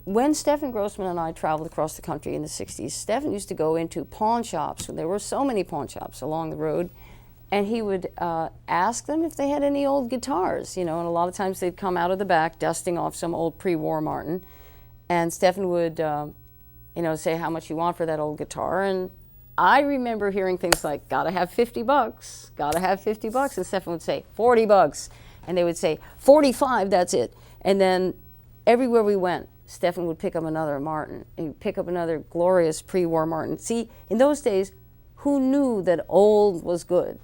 when Stefan Grossman and I traveled across the country in the 60s, Stefan used to go into pawn shops. There were so many pawn shops along the road, and he would ask them if they had any old guitars, you know, and a lot of times they'd come out of the back dusting off some old pre-war Martin, and Stefan would, you know, say how much you want for that old guitar, and I remember hearing things like, gotta have 50 bucks, gotta have 50 bucks, and Stefan would say, 40 bucks, and they would say, 45, that's it. And then everywhere we went, Stefan would pick up another Martin, and he'd pick up another glorious pre-war Martin. See, in those days, who knew that old was good?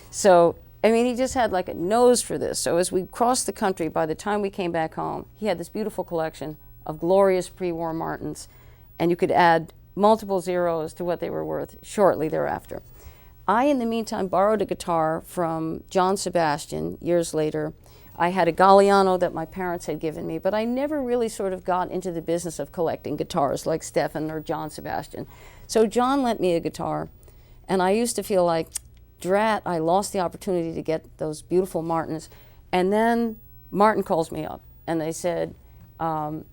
So, I mean, he just had like a nose for this. So as we crossed the country, by the time we came back home, he had this beautiful collection of glorious pre-war Martins, and you could add multiple zeros to what they were worth shortly thereafter. I, in the meantime, borrowed a guitar from John Sebastian years later. I had a Galliano that my parents had given me, but I never really sort of got into the business of collecting guitars like Stefan or John Sebastian. So John lent me a guitar, and I used to feel like, drat, I lost the opportunity to get those beautiful Martins. And then Martin calls me up, and they said, you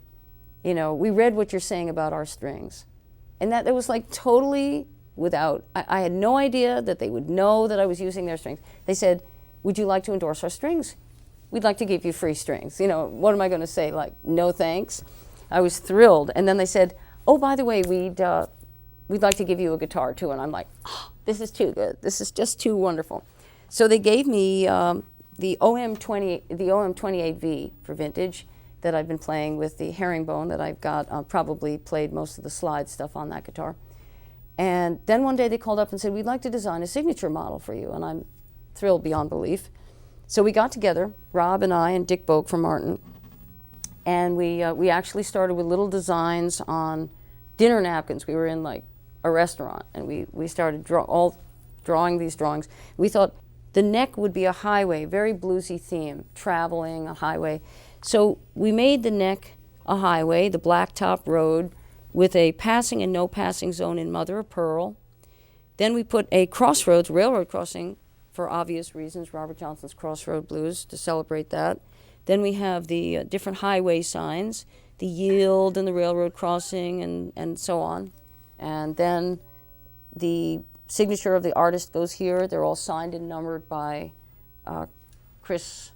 know, we read what you're saying about our strings. And that was like totally without, I had no idea that they would know that I was using their strings. They said, would you like to endorse our strings? We'd like to give you free strings. You know, what am I going to say? Like, no thanks? I was thrilled. And then they said, oh, by the way, we'd like to give you a guitar too. And I'm like, oh, this is too good. This is just too wonderful. So they gave me the OM28V for vintage that I've been playing with the herringbone that I've got, probably played most of the slide stuff on that guitar. And then one day they called up and said, we'd like to design a signature model for you. And I'm thrilled beyond belief. So we got together, Rob and I and Dick Boak from Martin, and we actually started with little designs on dinner napkins. We were in like a restaurant, and we started drawing these drawings. We thought the neck would be a highway, very bluesy theme, traveling, a highway. So we made the neck a highway, the blacktop road, with a passing and no passing zone in mother of pearl. Then we put a crossroads, railroad crossing, for obvious reasons, Robert Johnson's Crossroad Blues, to celebrate that. Then we have the different highway signs, the yield and the railroad crossing and so on. And then the signature of the artist goes here. They're all signed and numbered by Chris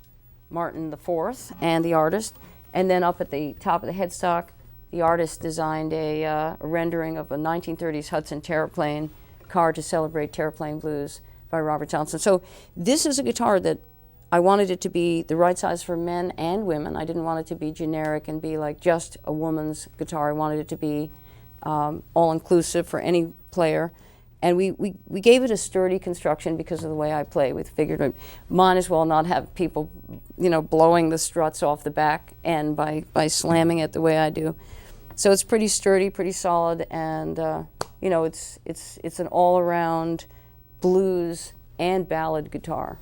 Martin IV and the artist. And then up at the top of the headstock, the artist designed a rendering of a 1930s Hudson Terraplane car to celebrate Terraplane Blues by Robert Johnson. So this is a guitar that I wanted it to be the right size for men and women. I didn't want it to be generic and be like just a woman's guitar. I wanted it to be all-inclusive for any player. And we gave it a sturdy construction because of the way I play. We figured I might as well not have people, you know, blowing the struts off the back end by slamming it the way I do. So it's pretty sturdy, pretty solid, and you know, it's an all-around blues and ballad guitar.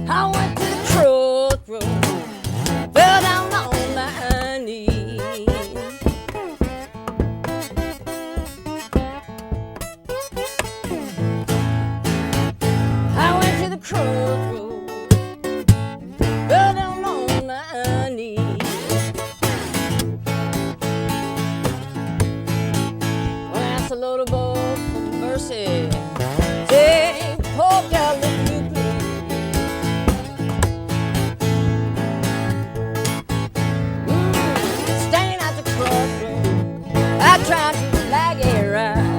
I went to the crossroad, fell down on my knees. I went to the crossroad, fell down on my knees. When I asked the little boy for mercy, say, poor girl, let me please. Standing at the crossroad, I tried to flag it right.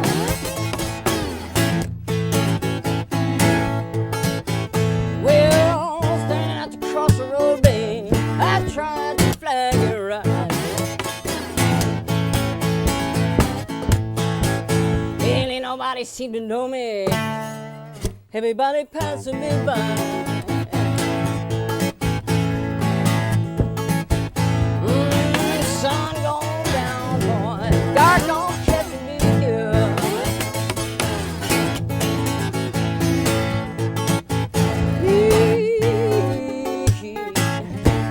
Well, standing at the crossroad, babe, I tried to flag it right. Well, ain't nobody seemed to know me. Everybody passing me by. Sun gone down, boy. Dark gone catching me here.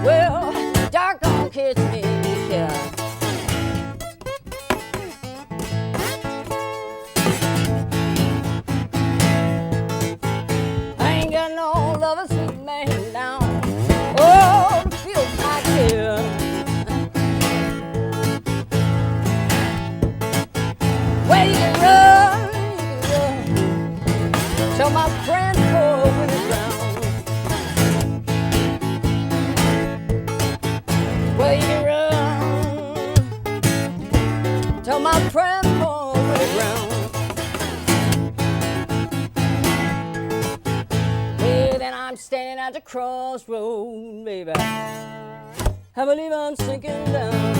Well, dark gone catch me here. take it round till my friend falls to the ground. Hey, then I'm standing at the crossroad, baby. I believe I'm sinking down.